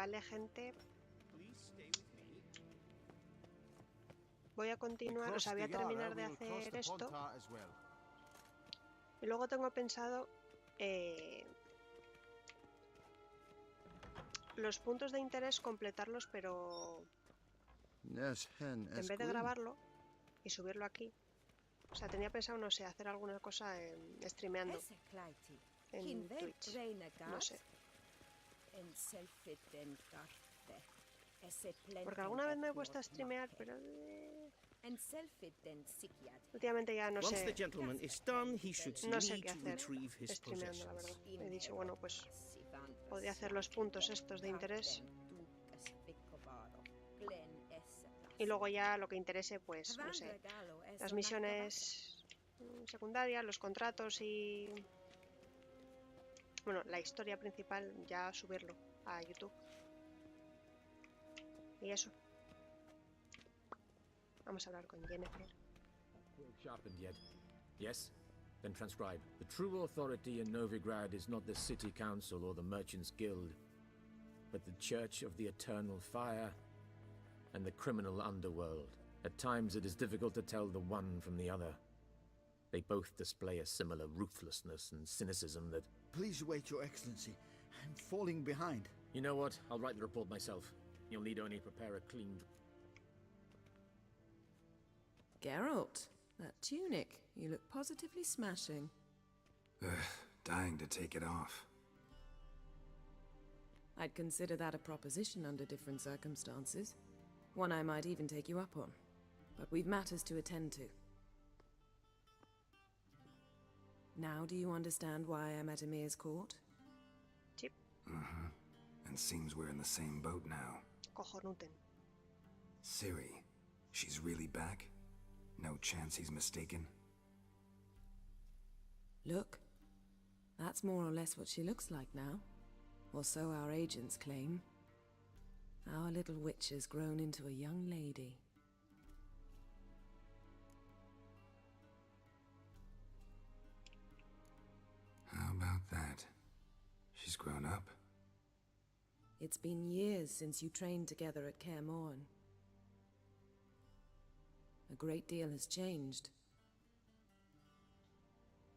Vale, gente. Voy a continuar, o sea, voy a terminar de hacer esto. Y luego tengo pensado los puntos de interés completarlos, pero en vez de grabarlo y subirlo aquí. O sea, tenía pensado, no sé, hacer alguna cosa streameando en Twitch. No sé. Porque alguna vez me he puesto a streamear, pero últimamente ya no sé. No sé qué hacer streameando, la verdad. He dicho, bueno, pues podría hacer los puntos estos de interés. Y luego ya lo que interese, pues, no sé, las misiones secundarias, los contratos y... Bueno, la historia principal, ya subirlo a YouTube. Y eso. Vamos a hablar con Jennifer. Sharpened yet? Yes? Then transcribe. The true authority in Novigrad is not the city council or the merchants guild, but the Church of the Eternal Fire and the criminal underworld. At times it is difficult to tell the one from the other. They both display a similar ruthlessness and cynicism that... Please wait, Your Excellency. I'm falling behind. You know what? I'll write the report myself. You'll need only prepare a clean... Geralt, that tunic. You look positively smashing. Dying to take it off. I'd consider that a proposition under different circumstances. One I might even take you up on. But we've matters to attend to. Now do you understand why I'm at Emir's court? Sí. Mm-hmm. And seems we're in the same boat now. Cojonuten. Ciri, she's really back? No chance he's mistaken? Look. That's more or less what she looks like now. Or so our agents claim. Our little witch has grown into a young lady. How about that? She's grown up? It's been years since you trained together at Kaer Morhen. A great deal has changed.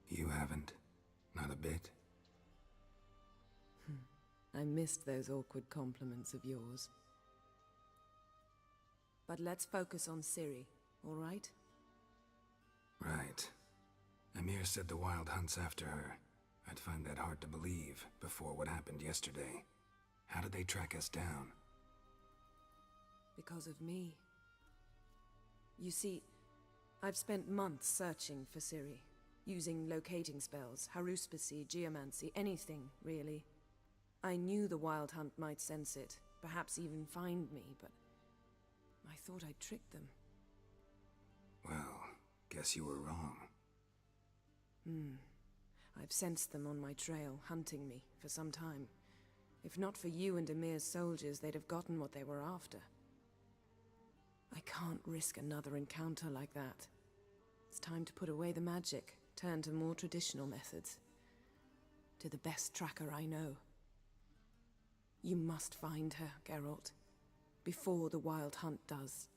You haven't. Not a bit. I missed those awkward compliments of yours. But let's focus on Ciri, all right? Right. Emir said the Wild Hunt's after her. I'd find that hard to believe before what happened yesterday. How did they track us down? Because of me. You see, I've spent months searching for Ciri, using locating spells, haruspicy, geomancy, anything, really. I knew the Wild Hunt might sense it, perhaps even find me, but I thought I'd tricked them. Well, guess you were wrong. I've sensed them on my trail, hunting me, for some time. If not for you and Emir's soldiers, they'd have gotten what they were after. I can't risk another encounter like that. It's time to put away the magic, turn to more traditional methods. To the best tracker I know. You must find her, Geralt. Before the Wild Hunt does.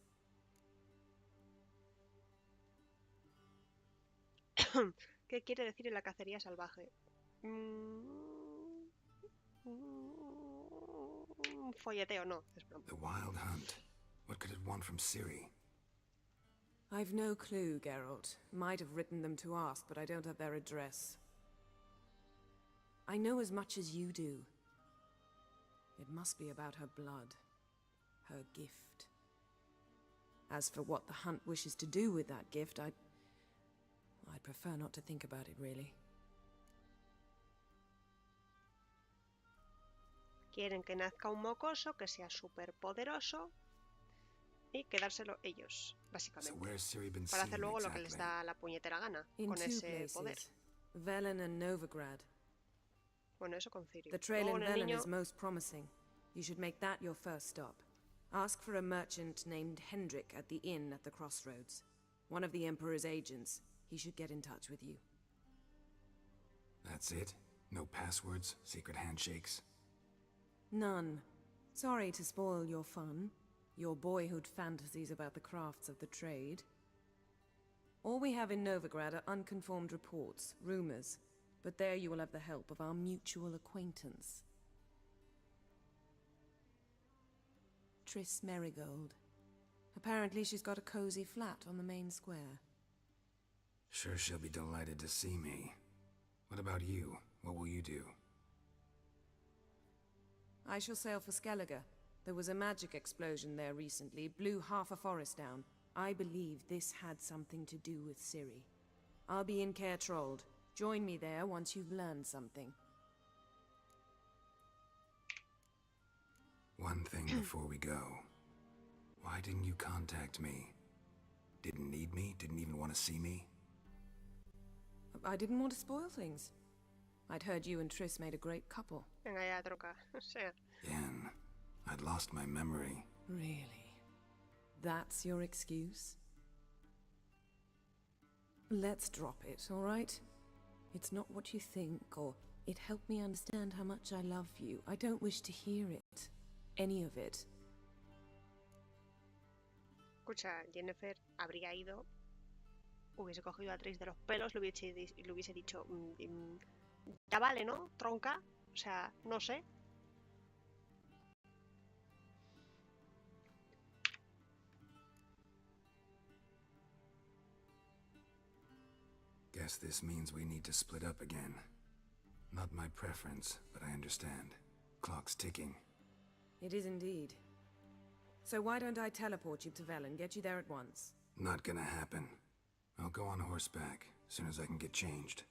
¿Qué quiere decir en la cacería salvaje? Folleteo, no, es broma. The Wild Hunt. What could it want from Ciri? I've no clue, Geralt. Might have written them to ask, but I don't have their address. I know as much as you do. It must be about her blood. Her gift. As for what the Hunt wishes to do with that gift, I'd prefer not to think about it, really. Quieren que nazca un mocoso, que sea súper poderoso y quedárselo ellos, básicamente. Para hacer luego lo que les da la puñetera gana con ese poder. Velen and Novigrad. Bueno, eso con Ciri. The trail in Velen is most promising. You should make that your first stop. Ask for a merchant named Hendrik at the inn at the crossroads. One of the Emperor's agents. He should get in touch with you. That's it? No passwords? Secret handshakes? None. Sorry to spoil your fun, your boyhood fantasies about the crafts of the trade. All we have in Novigrad are unconformed reports, rumors, but there you will have the help of our mutual acquaintance. Triss Merigold. Apparently she's got a cozy flat on the main square. Sure she'll be delighted to see me. What about you? What will you do? I shall sail for Skellige. There was a magic explosion there recently, blew half a forest down. I believe this had something to do with Ciri. I'll be in Caer Trold. Join me there once you've learned something. One thing before we go. Why didn't you contact me? Didn't need me? Didn't even want to see me? I didn't want to spoil things. I'd heard you and Triss made a great couple. Venga ya, troca. O sea, Yen, I'd lost my memory. Really? That's your excuse? Let's drop it, all right? It's not what you think, or it helped me understand how much I love you. I don't wish to hear it. Any of it. escucha, Jennifer habría ido, hubiese cogido a Triss de los pelos, le hubiese dicho, ya vale, ¿no? Tronca. O sea, no sé. Guess this means we need to split up again. Not my preference, but I understand. Clock's ticking. It is indeed. So why don't I teleport you to Velen, get you there at once? Not gonna happen. I'll go on horseback, as soon as I can get changed.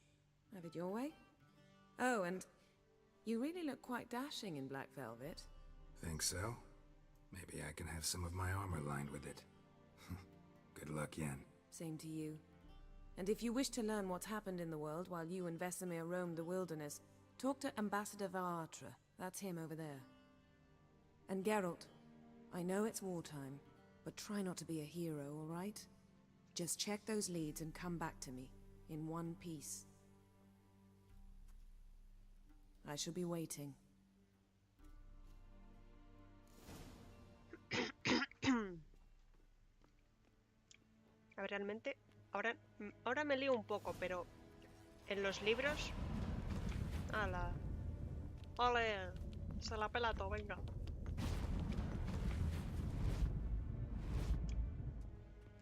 Have it your way? Oh, and you really look quite dashing in black velvet. Think so? Maybe I can have some of my armor lined with it. Good luck, Yen. Same to you. And if you wish to learn what's happened in the world while you and Vesemir roamed the wilderness, talk to Ambassador Varatra. That's him over there. And Geralt, I know it's wartime, but try not to be a hero, all right? Just check those leads and come back to me, in one piece. I shall be waiting. A ver, realmente, ahora me lío un poco, pero en los libros... ¡Hala! ¡Ole! Se la pela todo, venga.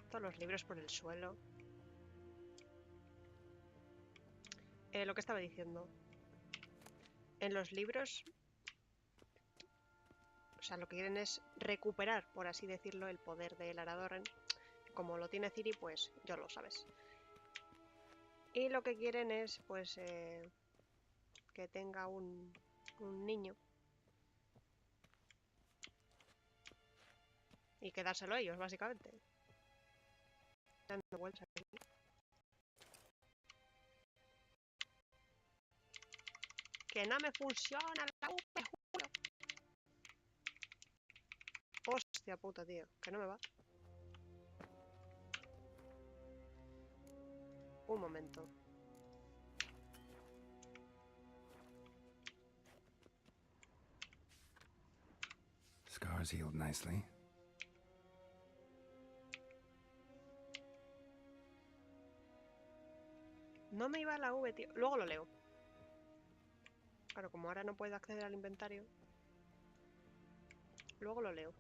Todos los libros por el suelo. Lo que estaba diciendo. En los libros... O sea, lo que quieren es recuperar, por así decirlo, el poder del Aradoren. Como lo tiene Ciri, pues ya lo sabes. Y lo que quieren es, pues, que tenga un niño. Y quedárselo a ellos, básicamente. Dando vueltas aquí. Que no me funciona la UP, juro. Hostia puta, tío. Que no me va. Un momento. Scars healed nicely. No me iba la V, tío. Luego lo leo. Claro, como ahora no puedo acceder al inventario. Luego lo leo.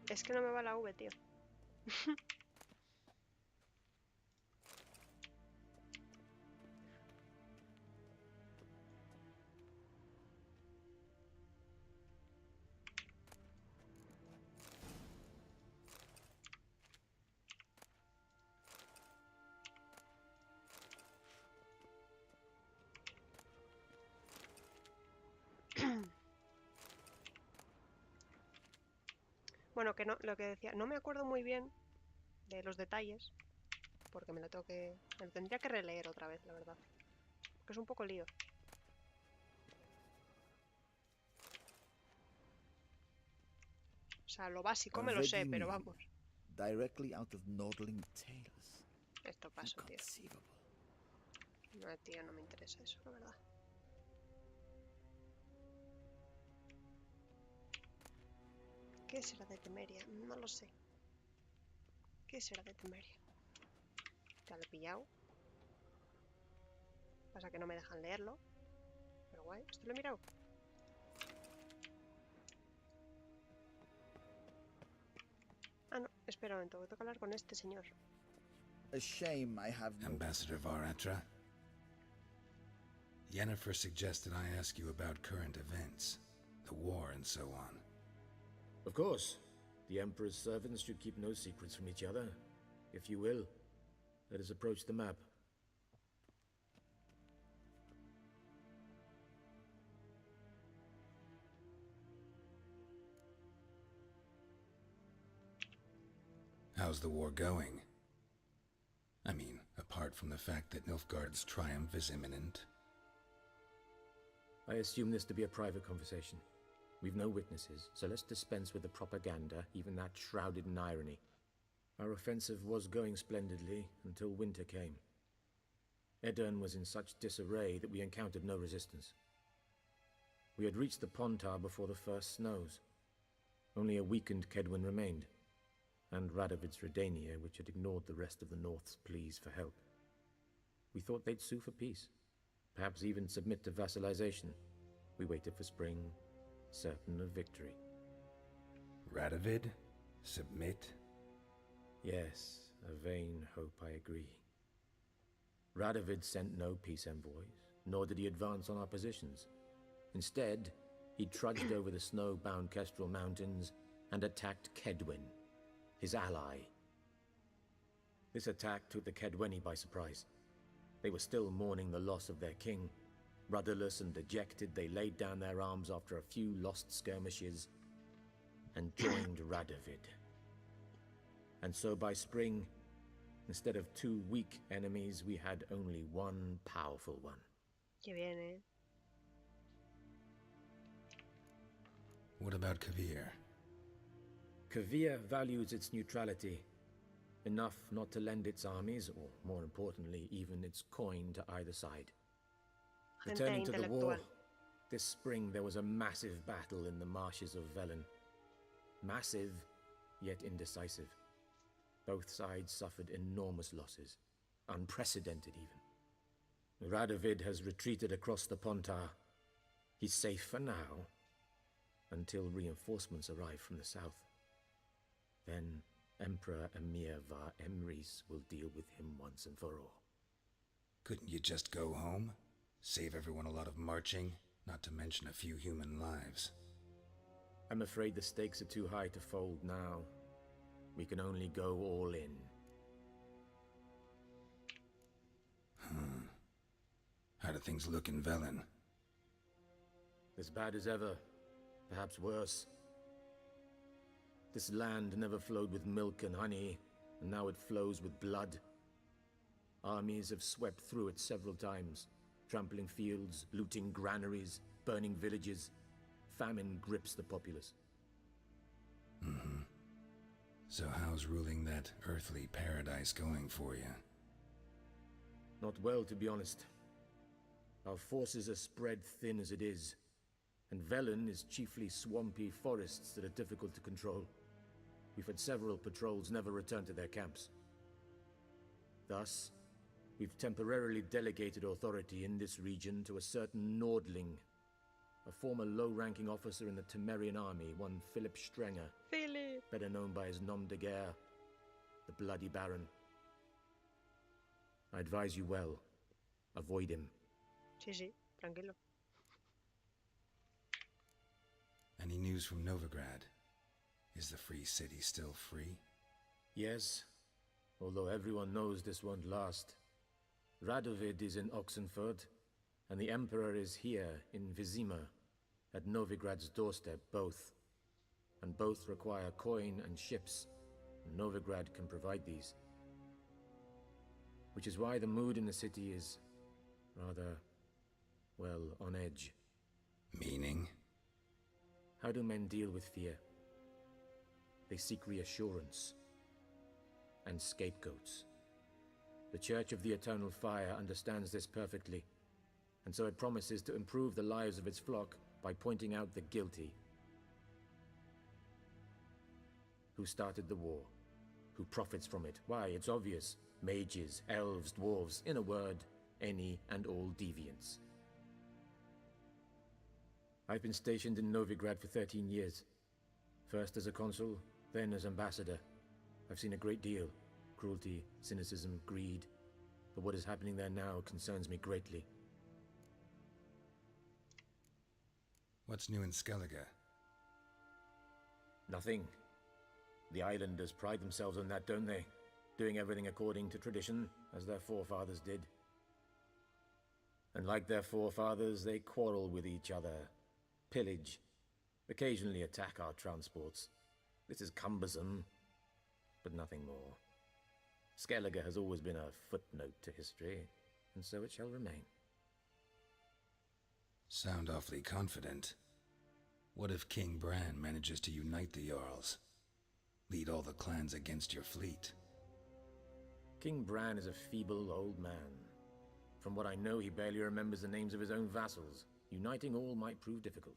Es que no me va la V, tío. Bueno, que no, lo que decía, no me acuerdo muy bien de los detalles, porque me lo tendría que releer otra vez, la verdad. Que es un poco lío. O sea, lo básico me lo sé, pero vamos. directly out of Nordling tales. Esto paso, tío. Inconceivable. No, tío, no me interesa eso, la verdad. ¿Qué será de Temeria? No lo sé. ¿Qué será de Temeria? Ya lo he pillado. Pasa que no me dejan leerlo. Pero guay, esto lo he mirado. Ah, no, espera un momento, tengo que hablar con este señor. A shame I have no... Ambassador Varatra? Yennefer suggested I ask you about current events, the war and so on. Of course. The Emperor's servants should keep no secrets from each other. If you will, let us approach the map. How's the war going? I mean, apart from the fact that Nilfgaard's triumph is imminent. I assume this to be a private conversation. We've no witnesses, so let's dispense with the propaganda, even that shrouded in irony. Our offensive was going splendidly until winter came. Edirn was in such disarray that we encountered no resistance. We had reached the Pontar before the first snows. Only a weakened Kedwin remained, and Radovid's Redania, which had ignored the rest of the North's pleas for help. We thought they'd sue for peace, perhaps even submit to vassalization. We waited for spring, certain of victory. Radovid? Submit? Yes, a vain hope, I agree. Radovid sent no peace envoys, nor did he advance on our positions. Instead, he trudged over the snow-bound Kestrel Mountains and attacked Kedwin, his ally. This attack took the Kedweni by surprise. They were still mourning the loss of their king. Rudderless and dejected, they laid down their arms after a few lost skirmishes and joined Radovid. And so by spring, instead of two weak enemies, we had only one powerful one. Qué bien, ¿eh? What about Kavir? Kavir values its neutrality, enough not to lend its armies, or more importantly, even its coin to either side. Gente Returning to the war, intelectual. this spring there was a massive battle in the marshes of Velen. Massive, yet indecisive. Both sides suffered enormous losses, unprecedented even. Radovid has retreated across the Pontar. He's safe for now, until reinforcements arrive from the south. Then Emperor Emir Var Emrys will deal with him once and for all. Couldn't you just go home? Save everyone a lot of marching, not to mention a few human lives. I'm afraid the stakes are too high to fold now. We can only go all in. How do things look in Velen? As bad as ever, perhaps worse. This land never flowed with milk and honey, and now it flows with blood. Armies have swept through it several times, trampling fields, looting granaries, burning villages. Famine grips the populace. So how's ruling that earthly paradise going for you? Not well, to be honest. Our forces are spread thin as it is, and Velen is chiefly swampy forests that are difficult to control. We've had several patrols never return to their camps. Thus, we've temporarily delegated authority in this region to a certain Nordling, a former low-ranking officer in the Temerian army, one Philip Strenger, Philip. better known by his nom de guerre, the Bloody Baron. I advise you well. Avoid him. Sí, sí, tranquilo. Any news from Novigrad? Is the free city still free? Yes, although everyone knows this won't last. Radovid is in Oxenford, and the Emperor is here in Vizima, at Novigrad's doorstep, both. And both require coin and ships, and Novigrad can provide these. Which is why the mood in the city is rather, well, on edge. Meaning? How do men deal with fear? They seek reassurance, and scapegoats. The Church of the Eternal Fire understands this perfectly, and so it promises to improve the lives of its flock by pointing out the guilty. Who started the war? Who profits from it? Why, it's obvious. Mages, elves, dwarves, in a word, any and all deviants. I've been stationed in Novigrad for 13 years. First as a consul, then as ambassador. I've seen a great deal. Cruelty, cynicism, greed. But what is happening there now concerns me greatly. What's new in Skellige? Nothing. The islanders pride themselves on that, don't they? Doing everything according to tradition, as their forefathers did. And like their forefathers, they quarrel with each other, pillage, occasionally attack our transports. This is cumbersome, but nothing more. Skellige has always been a footnote to history, and so it shall remain. Sound awfully confident. What if King Bran manages to unite the Jarls? Lead all the clans against your fleet? King Bran is a feeble old man. From what I know, he barely remembers the names of his own vassals. Uniting all might prove difficult.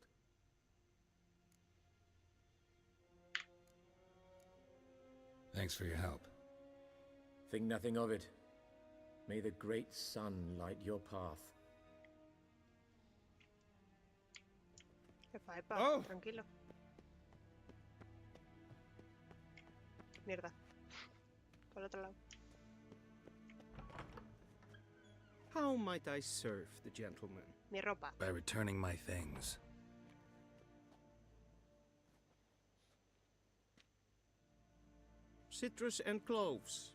Thanks for your help. Think nothing of it. May the great sun light your path. Epa, epa, Oh. tranquilo. Mierda. Por otro lado. How might I serve the gentleman? Mi ropa. By returning my things. Citrus and cloves.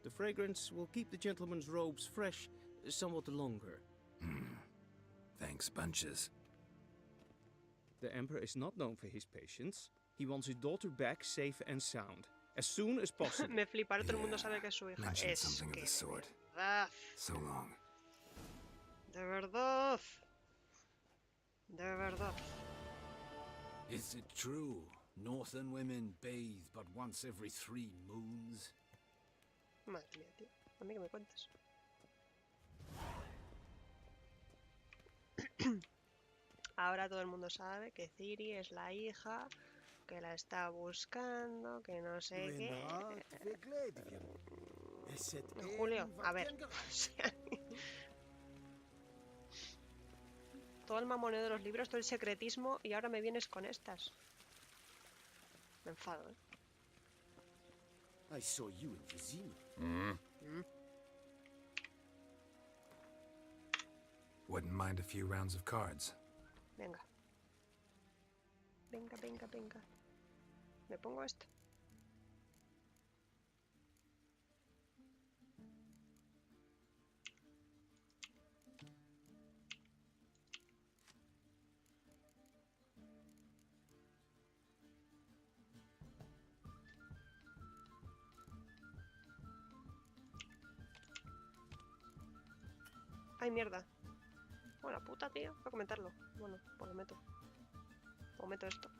The fragrance will keep the gentleman's robes fresh somewhat longer. Thanks, bunches. The Emperor is not known for his patience. He wants his daughter back safe and sound, as soon as possible. Me flipa, ahora todo el mundo sabe que es su hija. Mention Es something of que the sort. de verdad. So long. De verdad. De verdad. Is it true? Northern women bathe but once every 3 moons? Madre mía, tío. A mí que me cuentas. Ahora todo el mundo sabe que Ciri es la hija, que la está buscando, que no sé qué. Julio, a ver. Todo el mamoneo de los libros, todo el secretismo, y ahora me vienes con estas. Me enfado, ¿eh? I saw you in Vizima. Wouldn't mind a few rounds of cards. Venga. Venga, venga, venga. Me pongo esto. Ay, mierda. Bueno, puta, tío. Voy a comentarlo. Bueno, pues lo meto. O meto esto.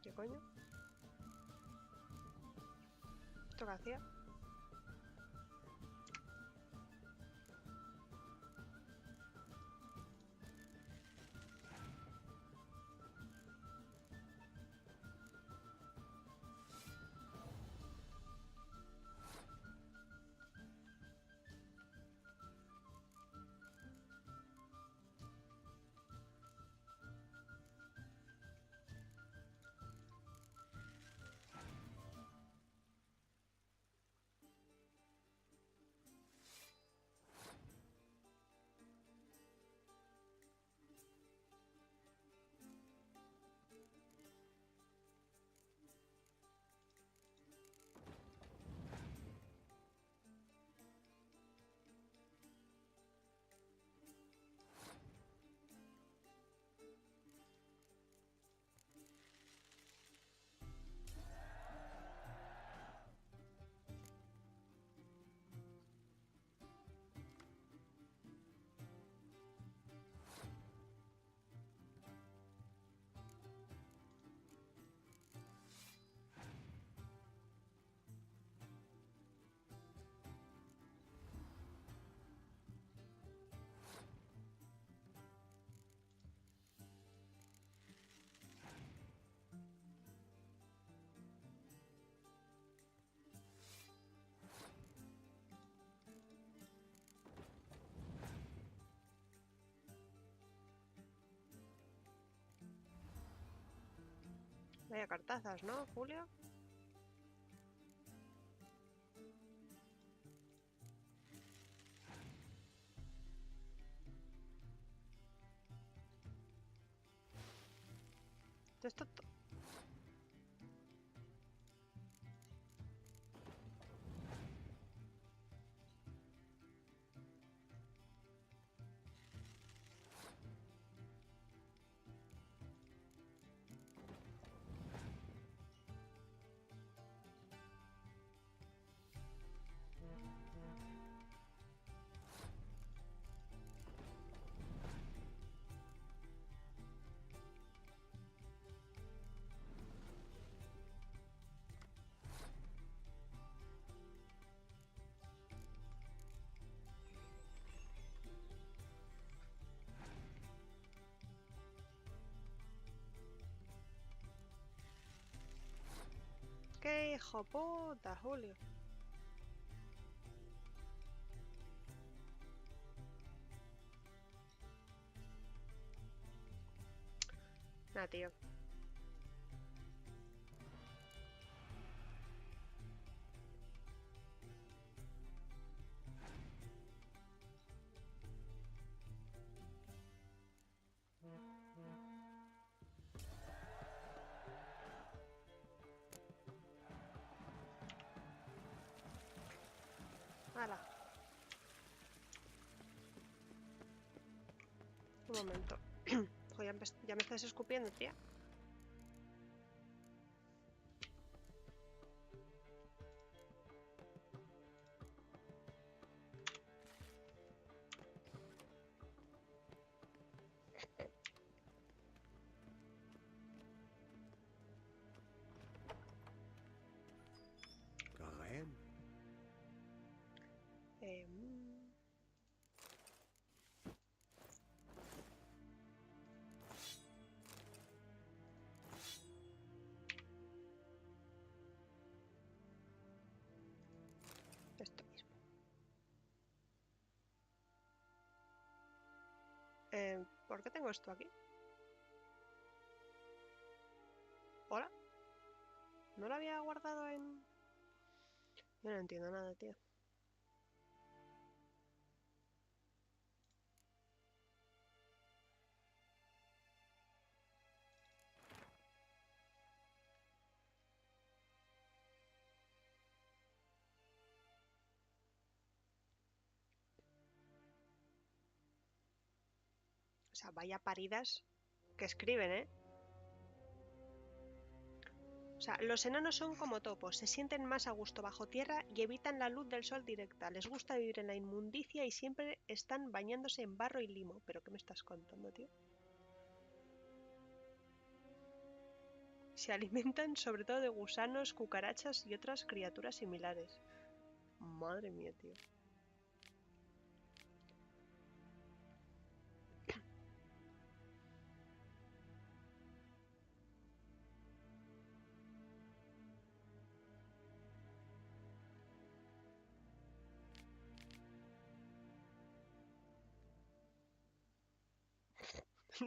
¿Qué coño? ¿Esto qué hacía? Vaya cartazas, ¿no, Julio? Esto ¡qué hijo puta, Julio! Nah, tío. ¡Hala! Un momento. Joder, ya me estás escupiendo, tía. Esto mismo. ¿Por qué tengo esto aquí? ¿Hola? ¿No lo había guardado en...? Yo no entiendo nada, tío. O sea, vaya paridas que escriben, ¿eh? O sea, los enanos son como topos, se sienten más a gusto bajo tierra y evitan la luz del sol directa. Les gusta vivir en la inmundicia y siempre están bañándose en barro y limo. ¿Pero qué me estás contando, tío? Se alimentan sobre todo de gusanos, cucarachas y otras criaturas similares. Madre mía, tío.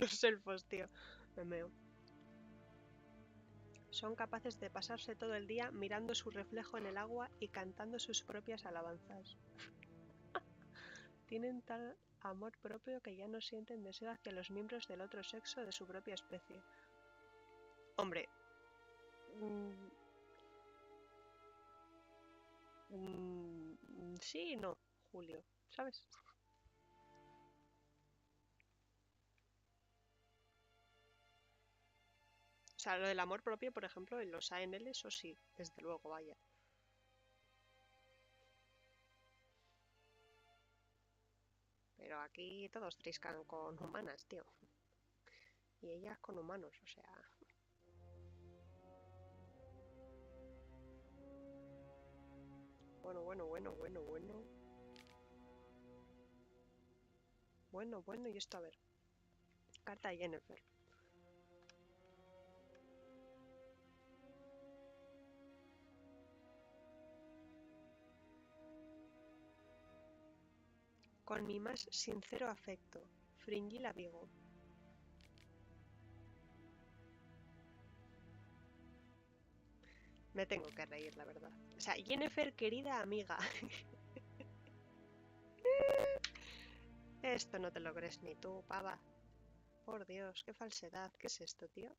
Los elfos, tío. Me meo. Son capaces de pasarse todo el día mirando su reflejo en el agua y cantando sus propias alabanzas. Tienen tal amor propio que ya no sienten deseo hacia los miembros del otro sexo de su propia especie. Hombre. Sí y no, Julio, ¿sabes? O sea, lo del amor propio, por ejemplo, en los ANL, eso sí, desde luego, vaya. Pero aquí todos triscan con humanas, tío. Y ellas con humanos, o sea... Bueno. Bueno, y esto a ver. Carta de Jennifer. Con mi más sincero afecto, Fringilla Vigo. Me tengo que reír, la verdad. O sea, Jennifer, querida amiga. Esto no te lo crees ni tú, pava. Por Dios, qué falsedad. ¿Qué es esto, tío?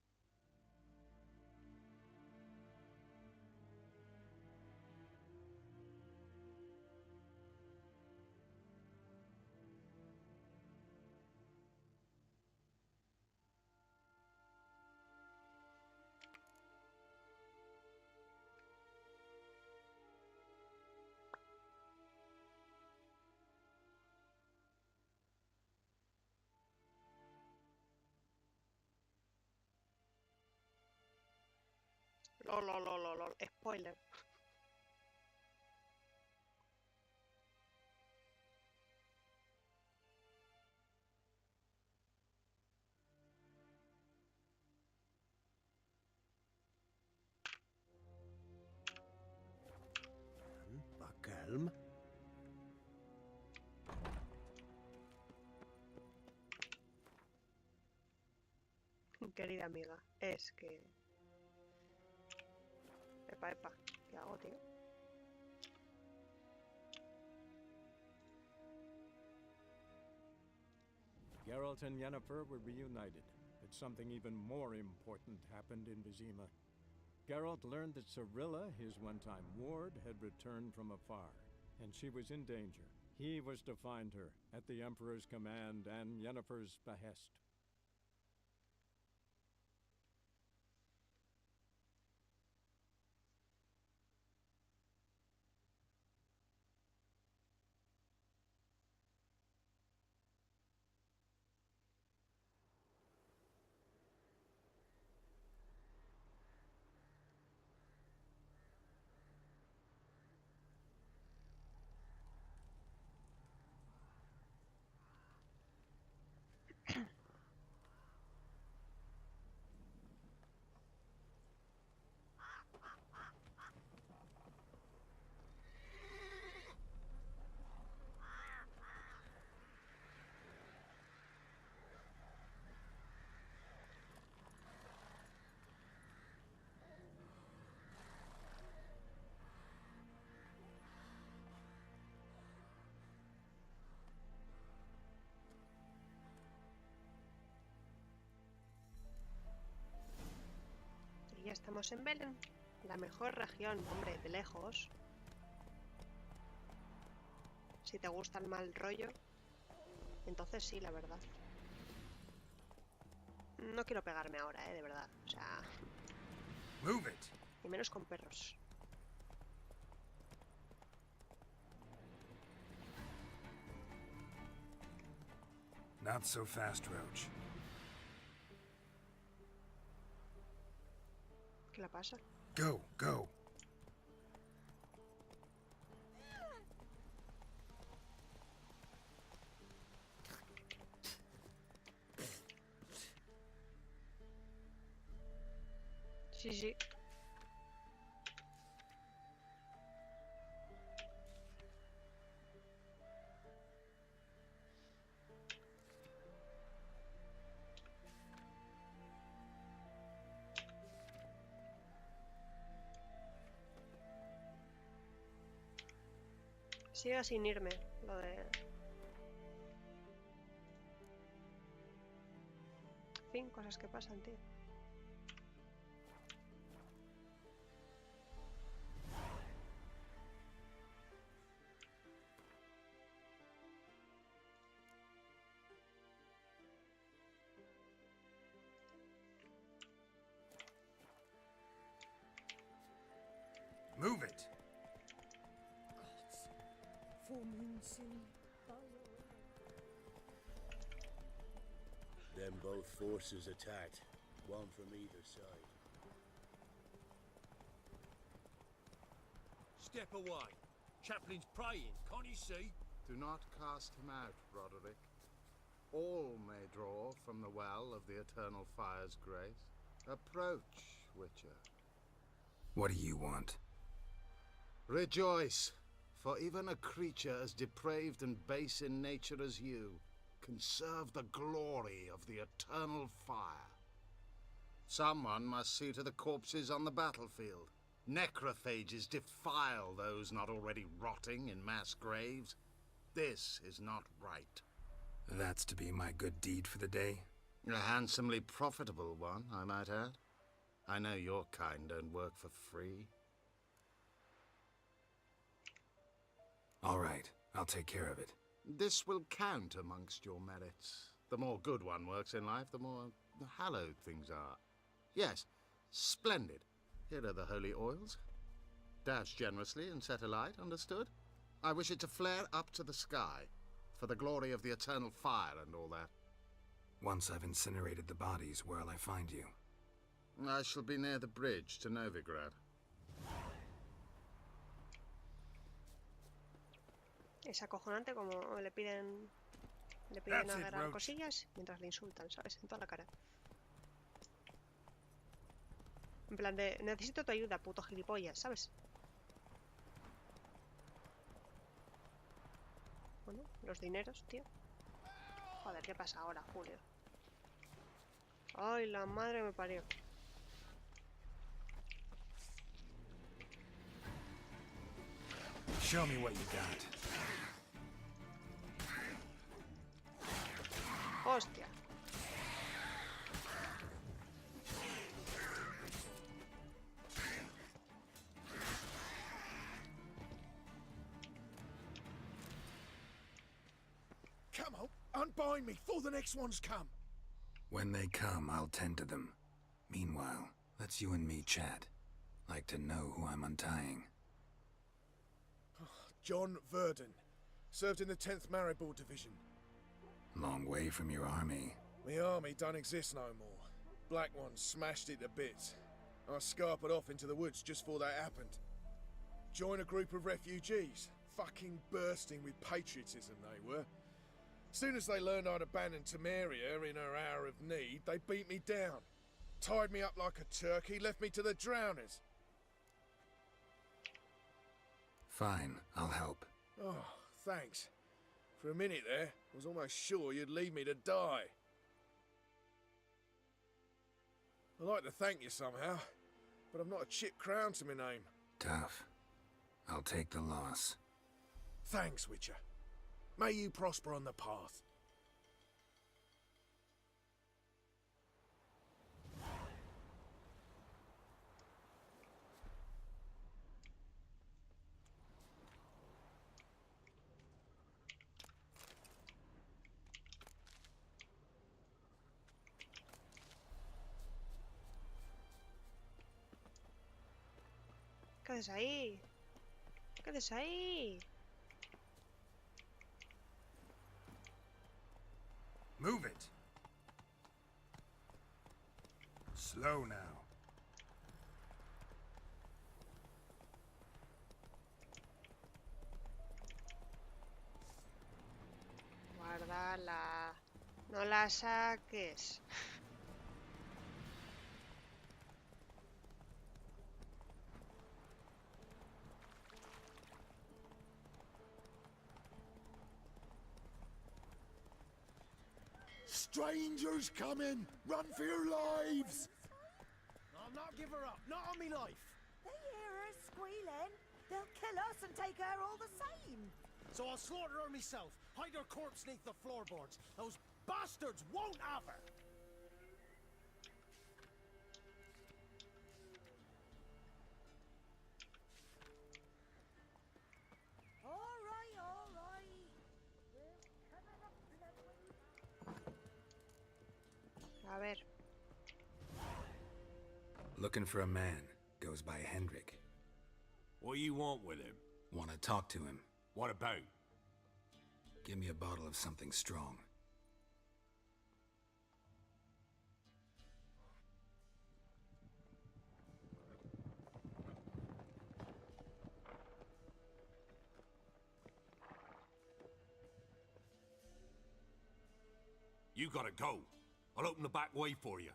Lol. Spoiler. Calm. Querida amiga, es que... Epa, ¿qué hago, tío? Geralt and Yennefer were reunited, but something even more important happened in Vizima. Geralt learned that Cirilla, his one-time ward, had returned from afar, and she was in danger. He was to find her, at the Emperor's command and Yennefer's behest. Y ya estamos en Velen, la mejor región, hombre, de lejos. Si te gusta el mal rollo, entonces sí, la verdad. No quiero pegarme ahora, de verdad. O sea... Move it. Y menos con perros. Not so fast, Roach. ¿Qué le pasa? Go, go. Sí. Siga sin irme, lo de... En fin, cosas que pasan, tío. Move it. Then both forces attacked, one from either side. Step away. Chaplain's praying, can't you see? Do not cast him out, Roderick. All may draw from the well of the Eternal Fire's grace. Approach, Witcher. What do you want? Rejoice, for even a creature as depraved and base in nature as you can serve the glory of the Eternal Fire. Someone must see to the corpses on the battlefield. Necrophages defile those not already rotting in mass graves. This is not right. That's to be my good deed for the day? A handsomely profitable one, I might add. I know your kind don't work for free. All right, I'll take care of it. This will count amongst your merits. The more good one works in life, the more hallowed things are. Yes, splendid. Here are the holy oils. Dash generously and set alight, understood? I wish it to flare up to the sky, for the glory of the eternal fire and all that. Once I've incinerated the bodies, where'll I find you? I shall be near the bridge to Novigrad. Es acojonante como le piden agarrar cosillas mientras le insultan, ¿sabes? En toda la cara. En plan de, necesito tu ayuda, puto gilipollas, ¿sabes? Bueno, los dineros, tío. Joder, ¿qué pasa ahora, Julio? Ay, la madre me parió. Show me what you got. Hostia. Come on, unbind me before the next ones come. When they come, I'll tend to them. Meanwhile, let's you and me chat. Like to know who I'm untying. John Verdon. Served in the 10th Maribor Division. Long way from your army. My army don't exist no more. Black Ones smashed it to bits. I scarpered off into the woods just before that happened. Joined a group of refugees. Fucking bursting with patriotism they were. Soon as they learned I'd abandoned Temeria in her hour of need, they beat me down. Tied me up like a turkey, left me to the drowners. Fine, I'll help. Oh, thanks. For a minute there, I was almost sure you'd leave me to die. I'd like to thank you somehow, but I've not a chip crown to my name. Tough. I'll take the loss. Thanks, Witcher. May you prosper on the path. ¿Qué haces ahí? ¿Qué haces ahí? Move it. Slow now. Guárdala. No la saques. Strangers coming! Run for your lives! I'll not give her up, not on me life. They hear her squealing. They'll kill us and take her all the same. So I'll slaughter her myself, hide her corpse neath the floorboards. Those bastards won't have her. All right, all right. We're coming up to the A ver. Looking for a man. Goes by Hendrik. What you want with him? Want to talk to him. What about? Give me a bottle of something strong. You gotta go. I'll open the back way for you.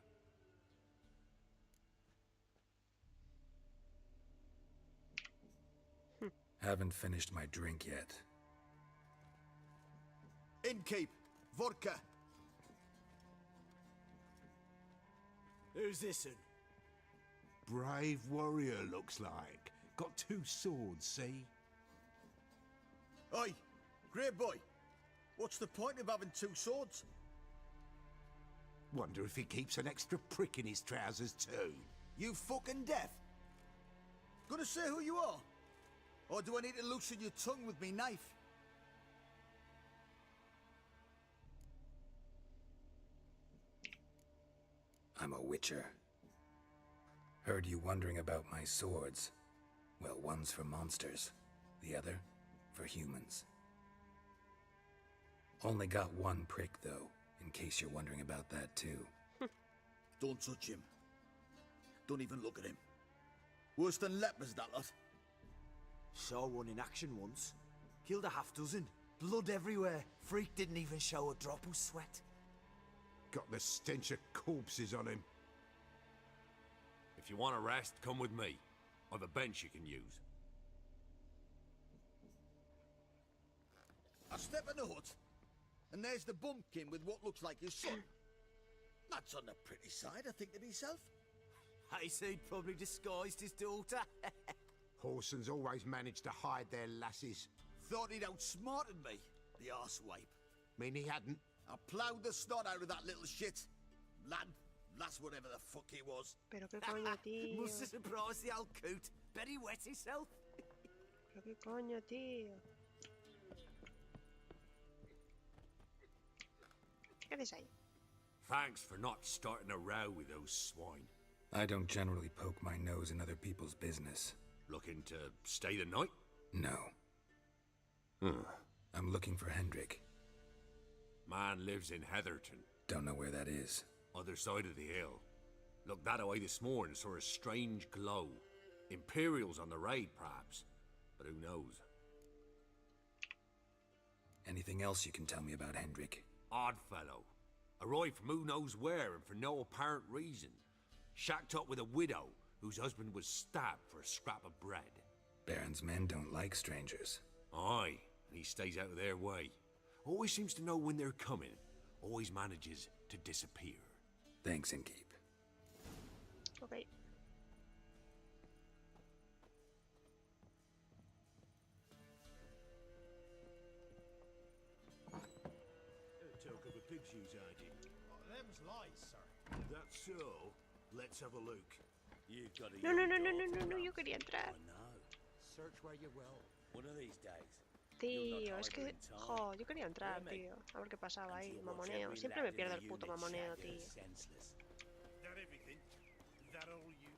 Haven't finished my drink yet. Innkeep! Vodka! Who's this in? brave warrior, looks like. Got 2 swords, see? Oi, great boy. What's the point of having 2 swords? Wonder if he keeps an extra prick in his trousers too. You fucking deaf? Gonna say who you are? Or do I need to loosen your tongue with me knife? I'm a witcher. Heard you wondering about my swords. Well, one's for monsters, the other for humans. Only got 1 prick, though, in case you're wondering about that, too. Don't touch him. Don't even look at him. Worse than lepers, that lot. Saw one in action once. Killed a half-dozen. Blood everywhere. Freak didn't even show a drop of sweat. Got the stench of corpses on him. If you want a rest, come with me. I've a bench you can use. I step in the hut, and there's the bumpkin with what looks like his son. That's on the pretty side, I think to myself. I say he'd probably disguised his daughter. Horsons always manage to hide their lasses. Thought he'd outsmarted me, the arsewipe. Mean he hadn't? I ploughed the snot out of that little shit. Lad, that's whatever the fuck he was. Pero qué coño, tío. Must have surprised the old coot. Bet he wet himself. Pero qué coño, tío. ¿Qué haces ahí? Thanks for not starting a row with those swine. I don't generally poke my nose in other people's business. Looking to stay the night? No. I'm looking for Hendrik. Man lives in Heatherton. Don't know where that is. Other side of the hill. Looked that away this morning, saw a strange glow. Imperials on the raid, perhaps. But who knows? Anything else you can tell me about Hendrik? Odd fellow. Arrived from who knows where and for no apparent reason. Shacked up with a widow whose husband was stabbed for a scrap of bread. Baron's men don't like strangers. Aye, and he stays out of their way. Always seems to know when they're coming. Always manages to disappear. Thanks, Innkeep. Okay. Talk of a pig's shoes, I did. Them's lies, sir. That's so. Let's have a look. You've got a No, yo quería entrar. I know. Search where you will. One of these days. Tío, es que... Jo, yo quería entrar, tío. A ver qué pasaba ahí, mamoneo. Siempre me pierdo el puto mamoneo, tío. That everything? That all you?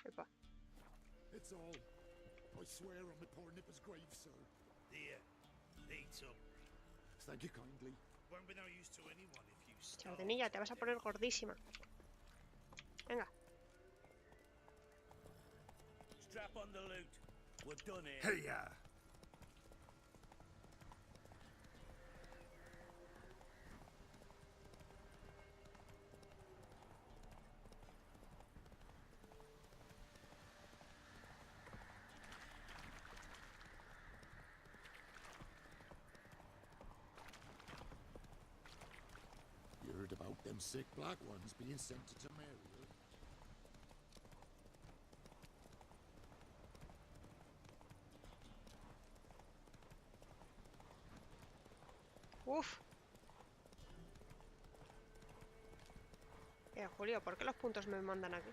Epa. It's all. I swear on my poor nipper's grave, sir. Dear, eat some. Thank you kindly. Won't be no use to anyone if you start. Sardenilla, te vas a poner gordísima. Venga. Strap on the loot. We're done here. Hey, You heard about them sick black ones being sent to Tamaria? Uf. Julio, ¿por qué los puntos me mandan aquí?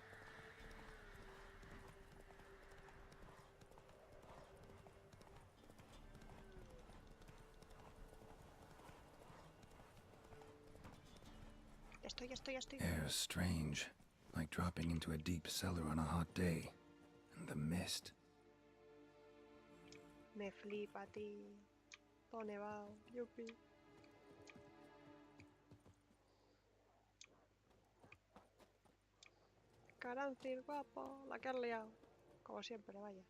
Ya estoy. Air's strange. Like dropping into a deep cellar on a hot day. And the mist. Me flipa, tío. Todo nevado. Yupi. Carancil, guapo. La que has liado. Como siempre, vaya.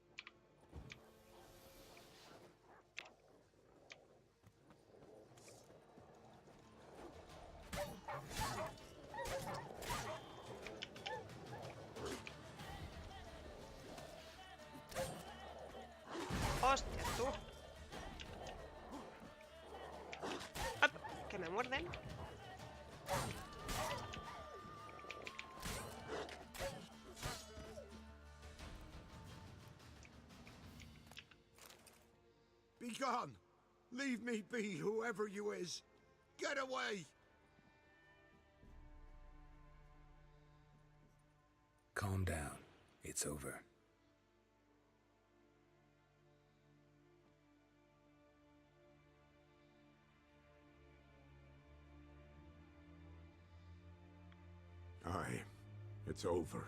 Hostia, tú. ¡Ap! Que me muerde. orden. Be gone! Leave me be, whoever you is! Get away! Calm down. It's over. Aye, it's over.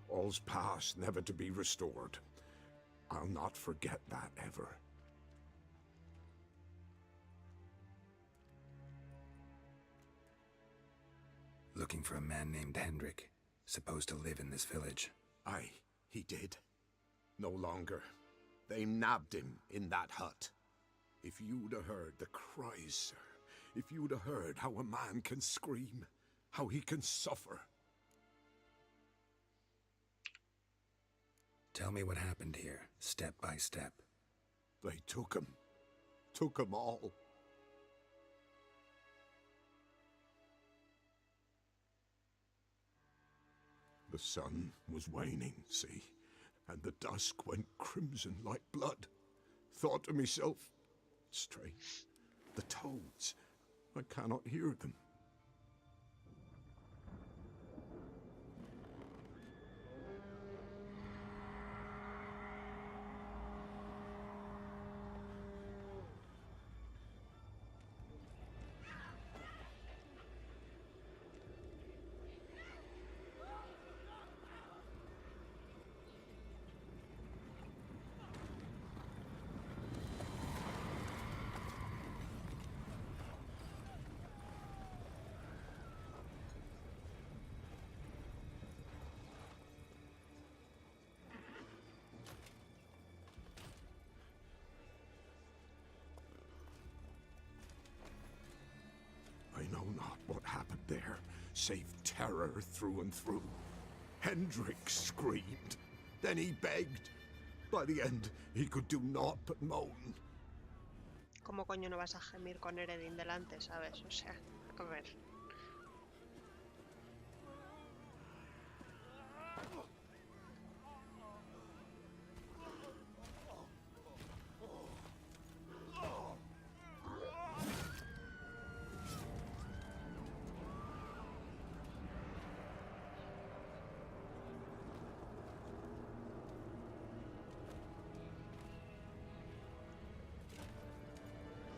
All's past, never to be restored. I'll not forget that ever. Looking for a man named Hendrik, supposed to live in this village. Aye, he did. No longer. They nabbed him in that hut. If you'd have heard the cries, sir, if you'd have heard how a man can scream, how he can suffer. Tell me what happened here, step by step. They took him. Took him all. The sun was waning, see, and the dusk went crimson like blood. Thought to myself, strange, the toads, I cannot hear them. I know not what happened there, save terror through and through. Hendrik screamed. Then he begged. By the end, he could do naught but moan. ¿Cómo coño no vas a gemir con Eredin delante, sabes? O sea, a ver.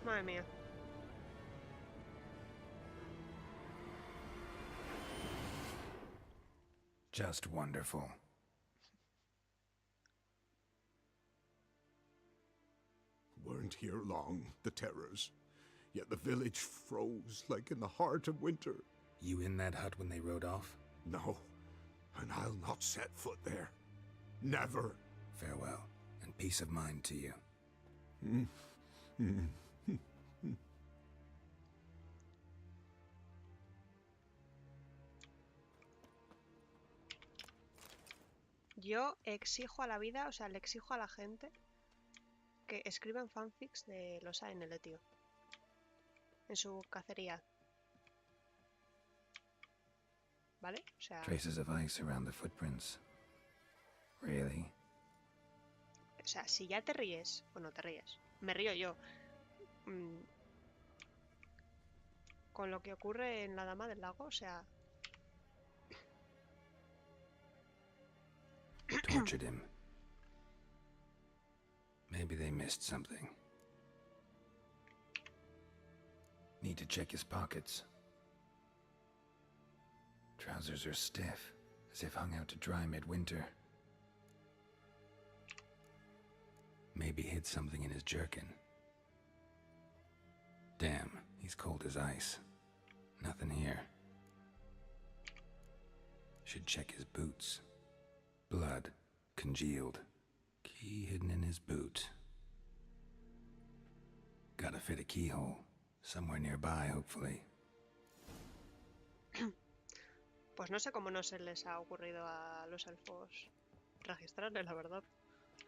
Madre mía. Just wonderful. Weren't here long, the terrors. Yet the village froze like in the heart of winter. You in that hut when they rode off? No, and I'll not set foot there. Never. Farewell, and peace of mind to you. Yo exijo a la vida, o sea, le exijo a la gente que escriban fanfics de los ANL, tío. En su cacería. ¿Vale? O sea... Traces of ice around the footprints. Really? O sea, si ya te ríes... Bueno, te ríes. Me río yo. Con lo que ocurre en la Dama del Lago, o sea... Tortured him. Maybe they missed something. Need to check his pockets. Trousers are stiff, as if hung out to dry midwinter. Maybe hid something in his jerkin. Damn, he's cold as ice. Nothing here. Should check his boots. Blood, congealed. Key hidden in his boot. Gotta fit a keyhole. Somewhere nearby, hopefully. Pues no sé cómo no se les ha ocurrido a los elfos registrarle, la verdad.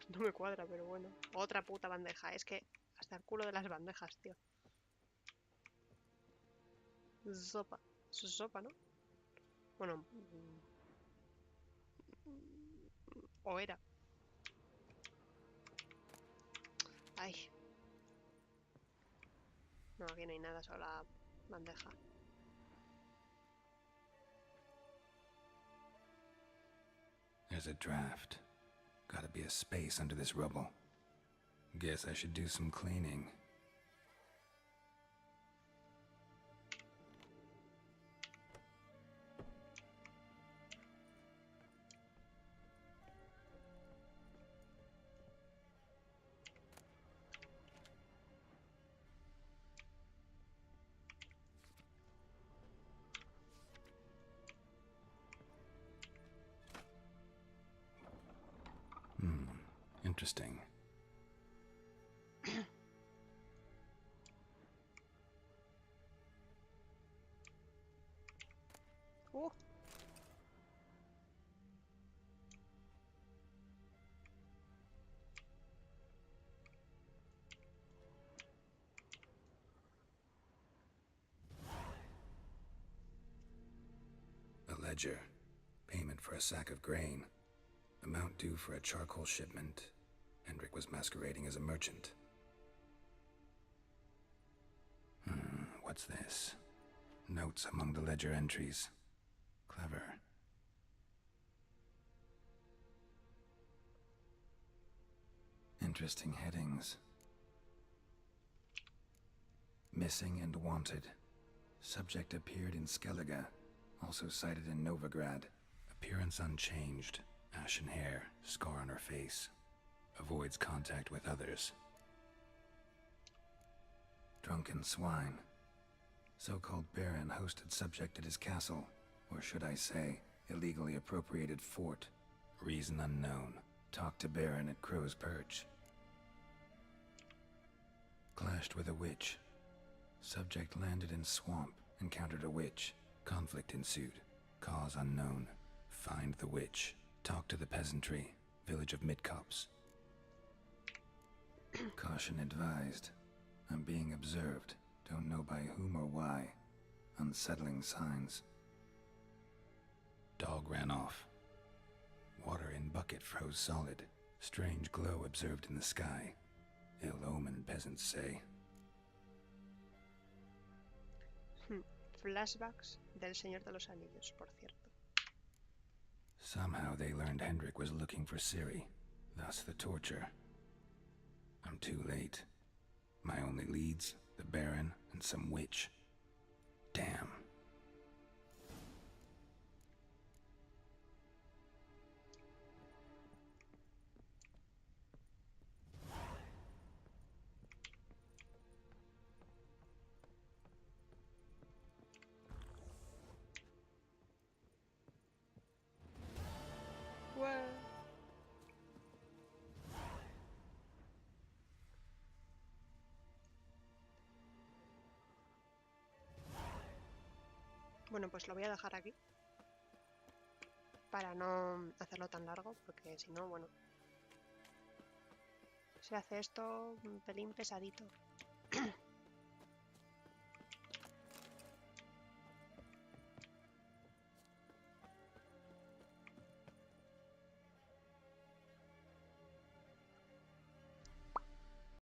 No me cuadra, pero bueno. Otra puta bandeja. Es que hasta el culo de las bandejas, tío. Sopa. Eso es sopa, ¿no? Bueno. O era. Ay. No, aquí no hay nada, solo la bandeja. There's a draft. Gotta be a space under this rubble. Guess I should do some cleaning. Interesting. A ledger. Payment for a sack of grain. Amount due for a charcoal shipment. Hendrik was masquerading as a merchant. What's this? Notes among the ledger entries. Clever. Interesting headings. Missing and wanted. Subject appeared in Skellige. Also cited in Novigrad. Appearance unchanged. Ashen hair. Scar on her face. Avoids contact with others. Drunken swine. So-called baron hosted subject at his castle, or should I say, illegally appropriated fort. Reason unknown. Talked to baron at Crow's Perch. Clashed with a witch. Subject landed in swamp, encountered a witch. Conflict ensued. Cause unknown. Find the witch. Talk to the peasantry. Village of Midcopse. Caution advised. I'm being observed. Don't know by whom or why. Unsettling signs. Dog ran off. Water in bucket froze solid. Strange glow observed in the sky. Ill omen, peasants say. Flashbacks del Señor de los Anillos, por cierto. Somehow they learned Hendrik was looking for Ciri. Thus the torture. I'm too late. My only leads, the Baron and some witch. Damn. Bueno, pues lo voy a dejar aquí para no hacerlo tan largo, porque si no, bueno, se hace esto un pelín pesadito.